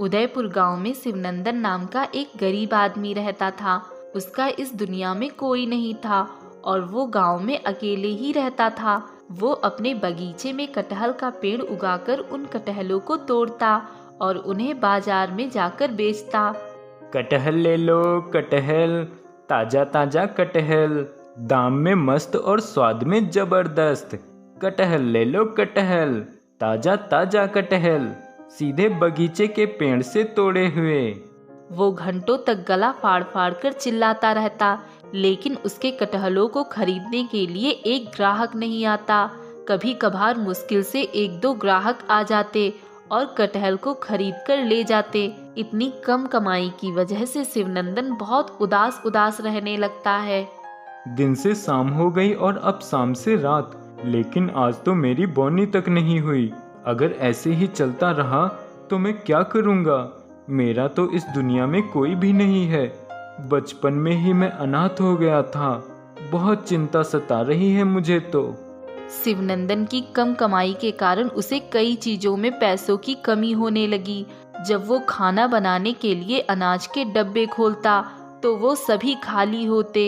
उदयपुर गांव में शिवनंदन नाम का एक गरीब आदमी रहता था। उसका इस दुनिया में कोई नहीं था और वो गांव में अकेले ही रहता था। वो अपने बगीचे में कटहल का पेड़ उगाकर उन कटहलों को तोड़ता और उन्हें बाजार में जाकर बेचता। कटहल ले लो कटहल, ताजा ताजा कटहल, दाम में मस्त और स्वाद में जबरदस्त। कटहल ले लो कटहल, ताजा ताजा कटहल, सीधे बगीचे के पेड़ से तोड़े हुए। वो घंटों तक गला फाड़ फाड़ कर चिल्लाता रहता, लेकिन उसके कटहलों को खरीदने के लिए एक ग्राहक नहीं आता। कभी कभार मुश्किल से एक दो ग्राहक आ जाते और कटहल को खरीद कर ले जाते। इतनी कम कमाई की वजह से शिवनंदन बहुत उदास उदास रहने लगता है। दिन से शाम हो गई और अब शाम से रात, लेकिन आज तो मेरी बोनी तक नहीं हुई। अगर ऐसे ही चलता रहा तो मैं क्या करूँगा? मेरा तो इस दुनिया में कोई भी नहीं है। बचपन में ही मैं अनाथ हो गया था। बहुत चिंता सता रही है मुझे तो। शिवनंदन की कम कमाई के कारण उसे कई चीजों में पैसों की कमी होने लगी। जब वो खाना बनाने के लिए अनाज के डब्बे खोलता तो वो सभी खाली होते।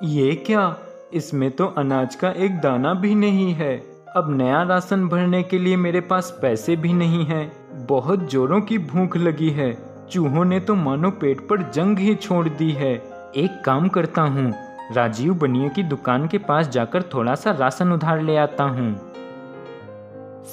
ये क्या? इसमें तो अनाज का एक दाना भी नहीं है। अब नया राशन भरने के लिए मेरे पास पैसे भी नहीं हैं। बहुत जोरों की भूख लगी है। चूहों ने तो मानो पेट पर जंग ही छोड़ दी है। एक काम करता हूँ, राजीव बनिए की दुकान के पास जाकर थोड़ा सा राशन उधार ले आता हूँ।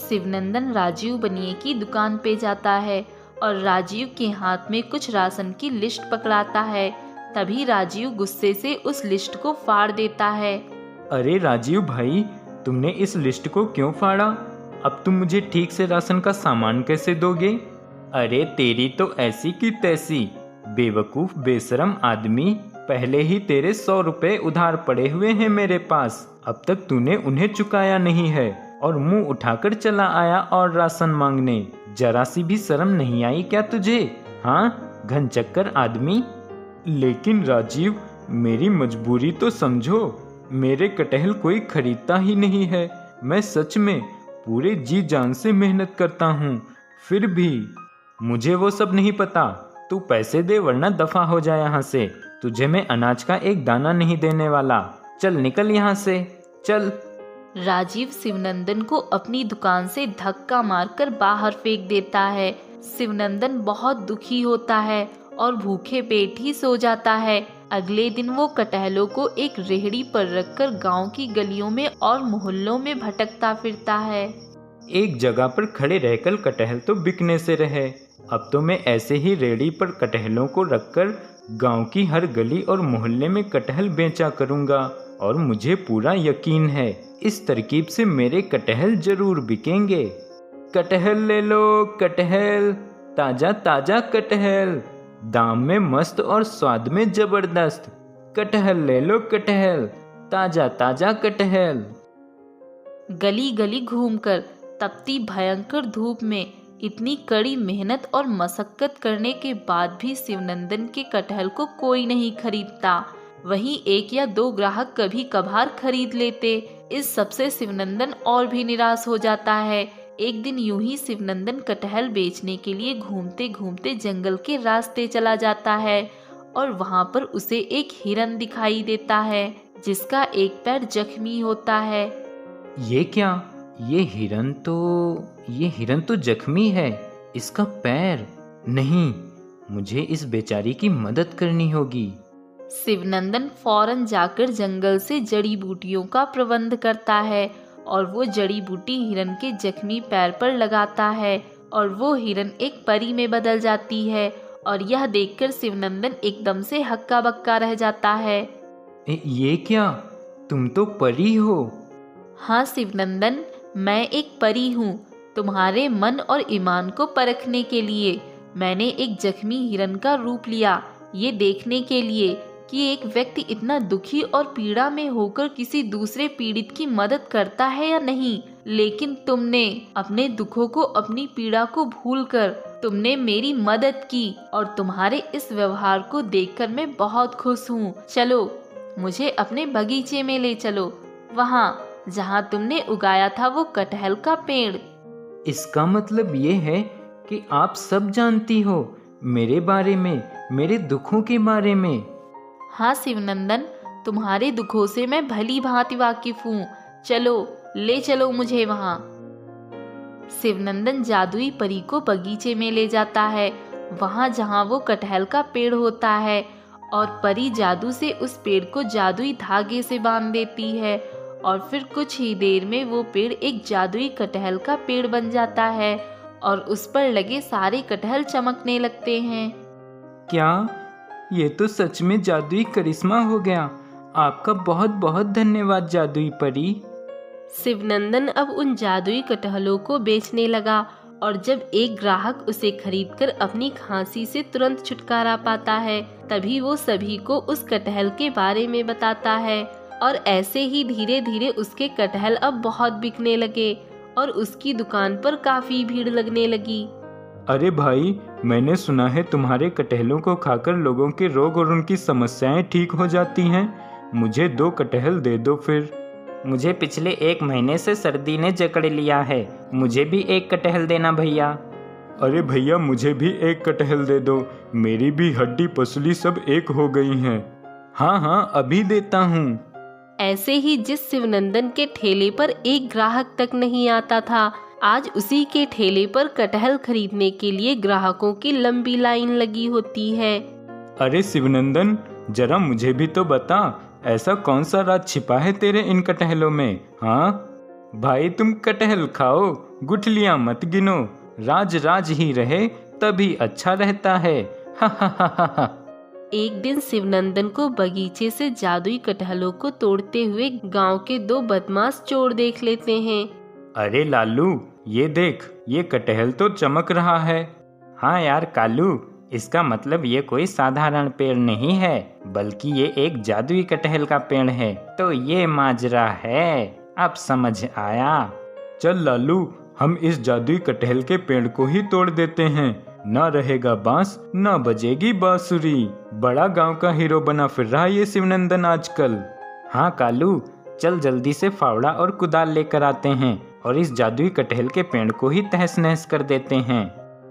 शिवनंदन राजीव बनिए की दुकान पे जाता है और राजीव के हाथ में कुछ राशन की लिस्ट पकड़ाता है। तभी राजीव गुस्से से उस लिस्ट को फाड़ देता है। अरे राजीव भाई, तुमने इस लिस्ट को क्यों फाड़ा? अब तुम मुझे ठीक से राशन का सामान कैसे दोगे? अरे तेरी तो ऐसी की तैसी, बेवकूफ बेशरम आदमी। पहले ही तेरे 100 रुपए उधार पड़े हुए हैं मेरे पास। अब तक तूने उन्हें चुकाया नहीं है और मुंह उठाकर चला आया और राशन मांगने। जरा सी भी शर्म नहीं आई क्या तुझे? हाँ, घनचक्कर आदमी। लेकिन राजीव, मेरी मजबूरी तो समझो। मेरे कटहल कोई खरीदता ही नहीं है। मैं सच में पूरे जी जान से मेहनत करता हूँ, फिर भी मुझे वो सब नहीं पता। तू पैसे दे वरना दफा हो जाए यहाँ से। तुझे मैं अनाज का एक दाना नहीं देने वाला। चल निकल यहाँ से, चल। राजीव शिवनंदन को अपनी दुकान से धक्का मारकर बाहर फेंक देता है। शिवनंदन बहुत दुखी होता है और भूखे पेट ही सो जाता है। अगले दिन वो कटहलों को एक रेहड़ी पर रखकर गांव की गलियों में और मोहल्लों में भटकता फिरता है। एक जगह पर खड़े रहकर कटहल तो बिकने से रहे। अब तो मैं ऐसे ही रेहड़ी पर कटहलों को रखकर गांव की हर गली और मोहल्ले में कटहल बेचा करूंगा और मुझे पूरा यकीन है इस तरकीब से मेरे कटहल जरूर बिकेंगे। कटहल ले लो कटहल, ताजा ताजा कटहल, दाम में मस्त और स्वाद में जबरदस्त। कटहल ले लो कटहल, ताजा ताजा कटहल। गली गली घूमकर तपती भयंकर धूप में इतनी कड़ी मेहनत और मशक्कत करने के बाद भी शिवनंदन के कटहल को कोई नहीं खरीदता। वहीं एक या दो ग्राहक कभी कभार खरीद लेते। इस सबसे शिवनंदन और भी निराश हो जाता है। एक दिन यूं ही शिवनंदन कटहल बेचने के लिए घूमते घूमते जंगल के रास्ते चला जाता है और वहां पर उसे एक हिरन दिखाई देता है जिसका एक पैर जख्मी होता है। ये क्या? ये हिरन तो जख्मी है। इसका पैर नहीं। मुझे इस बेचारी की मदद करनी होगी। शिवनंदन फौरन जाकर जंगल से जड़ी बूटियों का प्रबंध करता है और वो जड़ी बूटी हिरन के जख्मी पैर पर लगाता है और वो हिरन एक परी में बदल जाती है। और यह देखकर शिवनंदन एकदम से हक्का बक्का रह जाता है। ये क्या? तुम तो परी हो? हाँ शिवनंदन, मैं एक परी हूँ। तुम्हारे मन और ईमान को परखने के लिए मैंने एक जख्मी हिरन का रूप लिया, ये देखने के लिए कि एक व्यक्ति इतना दुखी और पीड़ा में होकर किसी दूसरे पीड़ित की मदद करता है या नहीं। लेकिन तुमने अपने दुखों को, अपनी पीड़ा को भूलकर तुमने मेरी मदद की और तुम्हारे इस व्यवहार को देखकर मैं बहुत खुश हूँ। चलो मुझे अपने बगीचे में ले चलो, वहाँ जहाँ तुमने उगाया था वो कटहल का पेड़। इसका मतलब ये है कि आप सब जानती हो मेरे बारे में, मेरे दुखों के बारे में। हाँ शिवनंदन, तुम्हारे दुखों से मैं भली भांति वाकिफ हूँ। चलो, ले चलो मुझे वहाँ। शिवनंदन जादुई परी को बगीचे में ले जाता है, वहाँ जहाँ वो कटहल का पेड़ होता है, और परी जादू से उस पेड़ को जादुई धागे से बांध देती है, और फिर कुछ ही देर में वो पेड़ एक जादुई कटहल का पेड़ बन जाता है और उस पर लगे सारे कटहल चमकने लगते हैं। क्या? ये तो सच में जादुई करिश्मा हो गया। आपका बहुत बहुत धन्यवाद जादुई परी। शिवनंदन अब उन जादुई कटहलों को बेचने लगा, और जब एक ग्राहक उसे खरीदकर अपनी खांसी से तुरंत छुटकारा पाता है, तभी वो सभी को उस कटहल के बारे में बताता है, और ऐसे ही धीरे धीरे उसके कटहल अब बहुत बिकने लगे और उसकी दुकान पर काफी भीड़ लगने लगी। अरे भाई, मैंने सुना है तुम्हारे कटहलों को खाकर लोगों के रोग और उनकी समस्याएं ठीक हो जाती हैं। मुझे 2 कटहल दे दो फिर। मुझे पिछले 1 महीने से सर्दी ने जकड़ लिया है, मुझे भी 1 कटहल देना भैया। अरे भैया, मुझे भी 1 कटहल दे दो, मेरी भी हड्डी पसली सब एक हो गई हैं। हाँ हाँ, अभी देता हूँ। ऐसे ही जिस शिवनंदन के ठेले पर एक ग्राहक तक नहीं आता था, आज उसी के ठेले पर कटहल खरीदने के लिए ग्राहकों की लंबी लाइन लगी होती है। अरे शिवनंदन, जरा मुझे भी तो बता, ऐसा कौन सा राज छिपा है तेरे इन कटहलों में? हाँ भाई, तुम कटहल खाओ, गुठलियां मत गिनो, राज राज ही रहे तभी अच्छा रहता है। हा हा हा हा हा। एक दिन शिवनंदन को बगीचे से जादुई कटहलों को तोड़ते हुए गांव के 2 बदमाश चोर देख लेते हैं। अरे लालू, ये देख, ये कटहल तो चमक रहा है। हाँ यार कालू, इसका मतलब ये कोई साधारण पेड़ नहीं है, बल्कि ये एक जादुई कटहल का पेड़ है। तो ये माजरा है, अब समझ आया। चल लालू, हम इस जादुई कटहल के पेड़ को ही तोड़ देते हैं। ना रहेगा बांस, ना बजेगी बांसुरी। बड़ा गांव का हीरो बना फिर रहा ये शिवनंदन आजकल। हाँ कालू, चल जल्दी से फावड़ा और कुदाल लेकर आते हैं और इस जादुई कटहल के पेड़ को ही तहस नहस कर देते हैं।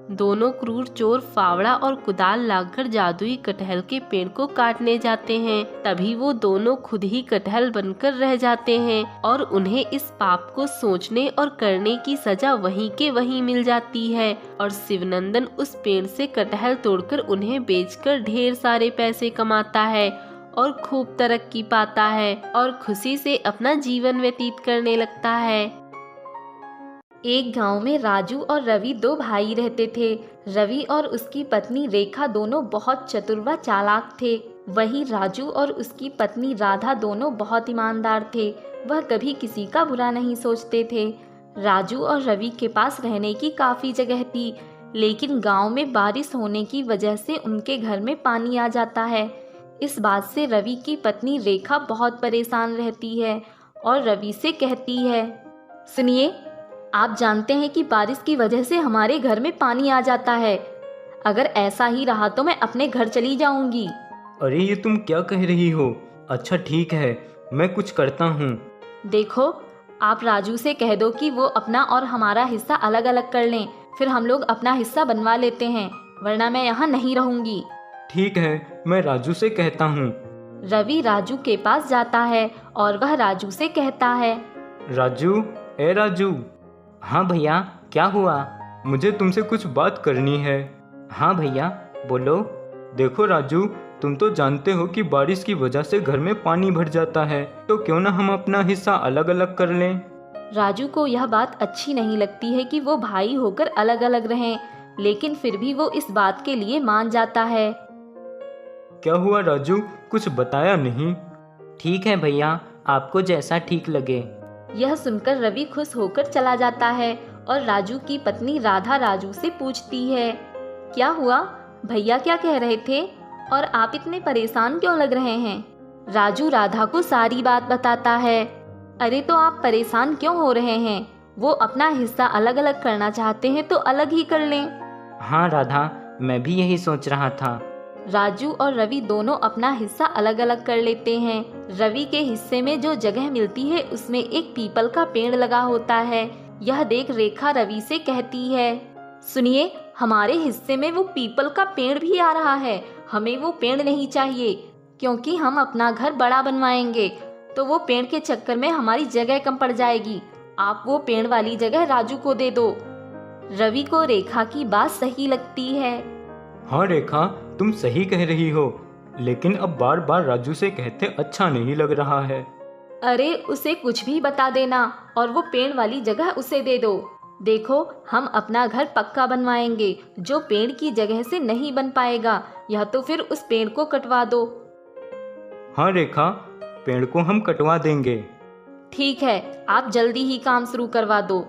दोनों क्रूर चोर फावड़ा और कुदाल लाकर जादुई कटहल के पेड़ को काटने जाते हैं। तभी वो दोनों खुद ही कटहल बनकर रह जाते हैं और उन्हें इस पाप को सोचने और करने की सजा वहीं के वहीं मिल जाती है। और शिवनंदन उस पेड़ से कटहल तोड़कर उन्हें बेचकर ढेर सारे पैसे कमाता है और खूब तरक्की पाता है और खुशी से अपना जीवन व्यतीत करने लगता है। एक गांव में राजू और रवि 2 भाई रहते थे। रवि और उसकी पत्नी रेखा दोनों बहुत चतुर व चालाक थे। वहीं राजू और उसकी पत्नी राधा दोनों बहुत ईमानदार थे। वह कभी किसी का बुरा नहीं सोचते थे। राजू और रवि के पास रहने की काफ़ी जगह थी, लेकिन गांव में बारिश होने की वजह से उनके घर में पानी आ जाता है। इस बात से रवि की पत्नी रेखा बहुत परेशान रहती है और रवि से कहती है, सुनिए, आप जानते हैं कि बारिश की वजह से हमारे घर में पानी आ जाता है। अगर ऐसा ही रहा तो मैं अपने घर चली जाऊंगी। अरे ये तुम क्या कह रही हो? अच्छा ठीक है, मैं कुछ करता हूँ। देखो, आप राजू से कह दो कि वो अपना और हमारा हिस्सा अलग अलग कर लें, फिर हम लोग अपना हिस्सा बनवा लेते हैं, वरना मैं यहाँ नहीं रहूंगी। ठीक है, मैं राजू से कहता हूँ। रवि राजू के पास जाता है और वह राजू से कहता है, राजू, ए राजू। हाँ भैया, क्या हुआ? मुझे तुमसे कुछ बात करनी है। हाँ भैया, बोलो। देखो राजू, तुम तो जानते हो कि बारिश की वजह से घर में पानी भर जाता है, तो क्यों ना हम अपना हिस्सा अलग अलग कर लें। राजू को यह बात अच्छी नहीं लगती है कि वो भाई होकर अलग अलग रहें, लेकिन फिर भी वो इस बात के लिए मान जाता है। क्या हुआ राजू, कुछ बताया नहीं? ठीक है भैया, आपको जैसा ठीक लगे। यह सुनकर रवि खुश होकर चला जाता है और राजू की पत्नी राधा राजू से पूछती है, क्या हुआ भैया, क्या कह रहे थे और आप इतने परेशान क्यों लग रहे हैं? राजू राधा को सारी बात बताता है। अरे तो आप परेशान क्यों हो रहे हैं? वो अपना हिस्सा अलग अलग करना चाहते हैं तो अलग ही कर लें। हाँ राधा, मैं भी यही सोच रहा था। राजू और रवि दोनों अपना हिस्सा अलग अलग कर लेते हैं। रवि के हिस्से में जो जगह मिलती है उसमें एक पीपल का पेड़ लगा होता है। यह देख रेखा रवि से कहती है, सुनिए, हमारे हिस्से में वो पीपल का पेड़ भी आ रहा है। हमें वो पेड़ नहीं चाहिए, क्योंकि हम अपना घर बड़ा बनवाएंगे तो वो पेड़ के चक्कर में हमारी जगह कम पड़ जाएगी। आप वो पेड़ वाली जगह राजू को दे दो। रवि को रेखा की बात सही लगती है। हाँ रेखा, तुम सही कह रही हो, लेकिन अब बार बार राजू से कहते अच्छा नहीं लग रहा है। अरे उसे कुछ भी बता देना और वो पेड़ वाली जगह उसे दे दो। देखो, हम अपना घर पक्का बनवाएंगे, जो पेड़ की जगह से नहीं बन पाएगा या तो फिर उस पेड़ को कटवा दो। हाँ रेखा, पेड़ को हम कटवा देंगे। ठीक है, आप जल्दी ही काम शुरू करवा दो।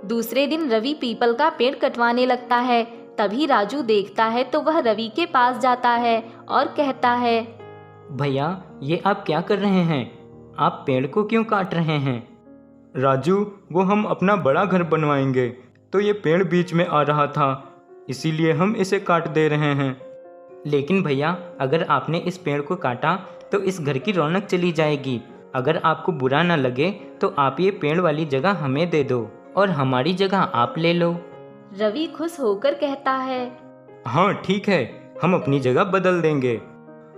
दूसरे दिन रवि पीपल का पेड़ कटवाने लगता है। तभी राजू देखता है तो वह रवि के पास जाता है और कहता है, भैया ये आप क्या कर रहे हैं? आप पेड़ को क्यों काट रहे हैं? राजू, वो हम अपना बड़ा घर बनवाएंगे तो ये पेड़ बीच में आ रहा था, इसीलिए हम इसे काट दे रहे हैं। लेकिन भैया, अगर आपने इस पेड़ को काटा तो इस घर की रौनक चली जाएगी। अगर आपको बुरा ना लगे तो आप ये पेड़ वाली जगह हमें दे दो और हमारी जगह आप ले लो। रवि खुश होकर कहता है, हाँ ठीक है, हम अपनी जगह बदल देंगे।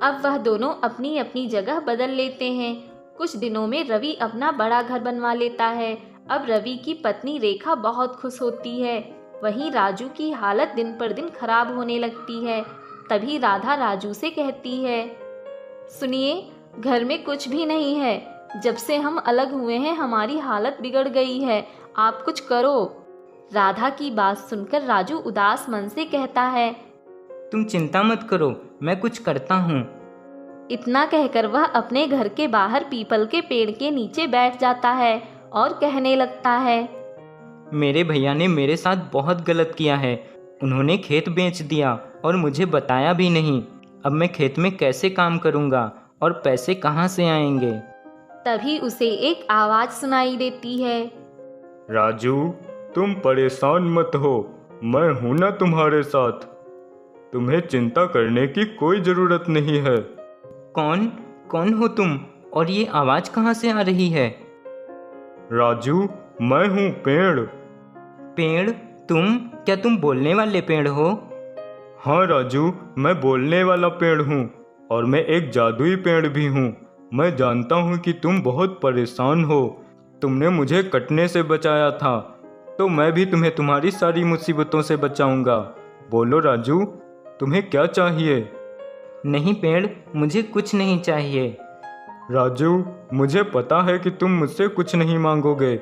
अब वह दोनों अपनी अपनी जगह बदल लेते हैं। कुछ दिनों में रवि अपना बड़ा घर बनवा लेता है। अब रवि की पत्नी रेखा बहुत खुश होती है। वहीं राजू की हालत दिन पर दिन खराब होने लगती है। तभी राधा राजू से कहती है, सुनिए, घर में कुछ भी नहीं है। जब से हम अलग हुए हैं हमारी हालत बिगड़ गई है, आप कुछ करो। राधा की बात सुनकर राजू उदास मन से कहता है, तुम चिंता मत करो, मैं कुछ करता हूँ। इतना कहकर वह अपने घर के बाहर पीपल के पेड़ के नीचे बैठ जाता है और कहने लगता है, मेरे भैया ने मेरे साथ बहुत गलत किया है। उन्होंने खेत बेच दिया और मुझे बताया भी नहीं। अब मैं खेत में कैसे काम करूँगा और पैसे कहाँ से आएंगे? तभी उसे एक आवाज सुनाई देती है, राजू, तुम परेशान मत हो, मैं हूं ना तुम्हारे साथ। तुम्हें चिंता करने की कोई जरूरत नहीं है। कौन हो तुम और ये आवाज कहाँ से आ रही है? राजू, मैं हूँ पेड़। पेड़? क्या तुम बोलने वाले पेड़ हो? हाँ राजू, मैं बोलने वाला पेड़ हूँ और मैं एक जादुई पेड़ भी हूँ। मैं जानता हूँ कि तुम बहुत परेशान हो। तुमने मुझे कटने से बचाया था, तो मैं भी तुम्हें तुम्हारी सारी मुसीबतों से बचाऊंगा। बोलो राजू, तुम्हें क्या चाहिए? नहीं पेड़, मुझे कुछ नहीं चाहिए। राजू, मुझे पता है कि तुम मुझसे कुछ नहीं मांगोगे,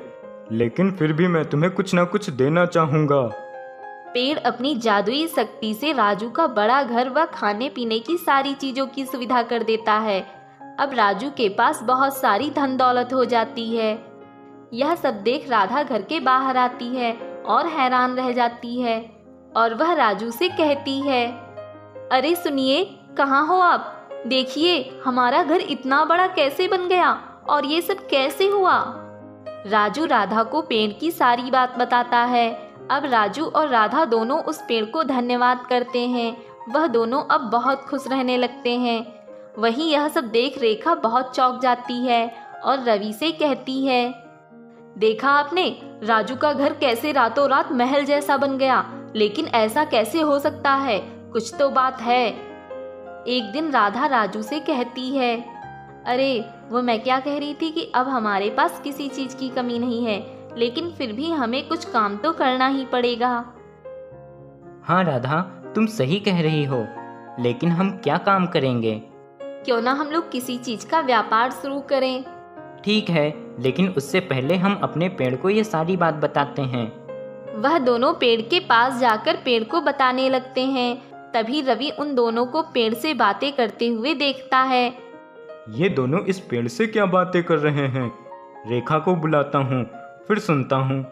लेकिन फिर भी मैं तुम्हें कुछ ना कुछ देना चाहूँगा। पेड़ अपनी जादुई शक्ति से राजू का बड़ा घर व खाने पीने की सारी चीज़ों की सुविधा कर देता है। अब राजू के पास बहुत सारी धन दौलत हो जाती है। यह सब देख राधा घर के बाहर आती है और हैरान रह जाती है और वह राजू से कहती है, अरे सुनिए, कहाँ हो आप? देखिए, हमारा घर इतना बड़ा कैसे बन गया और ये सब कैसे हुआ? राजू राधा को पेड़ की सारी बात बताता है। अब राजू और राधा दोनों उस पेड़ को धन्यवाद करते हैं। वह दोनों अब बहुत खुश रहने लगते हैं। वहीं यह सब देख रेखा बहुत चौंक जाती है और रवि से कहती है, देखा आपने, राजू का घर कैसे रातों रात महल जैसा बन गया। लेकिन ऐसा कैसे हो सकता है? कुछ तो बात है। एक दिन राधा राजू से कहती है, अरे वो मैं क्या कह रही थी कि अब हमारे पास किसी चीज़ की कमी नहीं है, लेकिन फिर भी हमें कुछ काम तो करना ही पड़ेगा। हाँ राधा, तुम सही कह रही हो, लेकिन हम क्या काम करेंगे? क्यों ना हम लोग किसी चीज़ का व्यापार शुरू करें। ठीक है, लेकिन उससे पहले हम अपने पेड़ को ये सारी बात बताते हैं। वह दोनों पेड़ के पास जाकर पेड़ को बताने लगते हैं। तभी रवि उन दोनों को पेड़ से बातें करते हुए देखता है। ये दोनों इस पेड़ से क्या बातें कर रहे हैं? रेखा को बुलाता हूँ, फिर सुनता हूँ।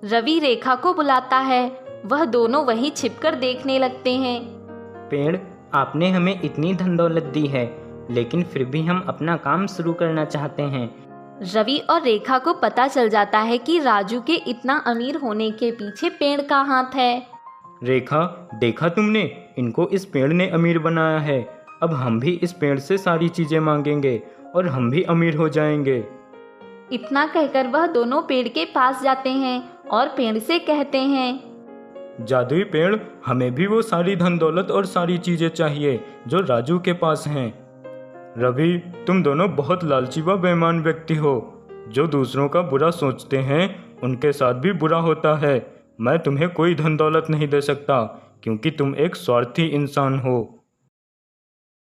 रवि रेखा को बुलाता है। वह दोनों वहीं छिपकर देखने लगते हैं। पेड़, आपने हमें इतनी धन दौलत दी है, लेकिन फिर भी हम अपना काम शुरू करना चाहते हैं। रवि और रेखा को पता चल जाता है कि राजू के इतना अमीर होने के पीछे पेड़ का हाथ है। रेखा, देखा तुमने, इनको इस पेड़ ने अमीर बनाया है। अब हम भी इस पेड़ से सारी चीजें मांगेंगे और हम भी अमीर हो जाएंगे। इतना कहकर वह दोनों पेड़ के पास जाते हैं और पेड़ से कहते हैं, जादुई पेड़, हमें भी वो सारी धन दौलत और सारी चीजें चाहिए जो राजू के पास हैं। रवि, तुम दोनों बहुत लालची व बेईमान व्यक्ति हो। जो दूसरों का बुरा सोचते हैं उनके साथ भी बुरा होता है। मैं तुम्हें कोई धन दौलत नहीं दे सकता क्योंकि तुम एक स्वार्थी इंसान हो।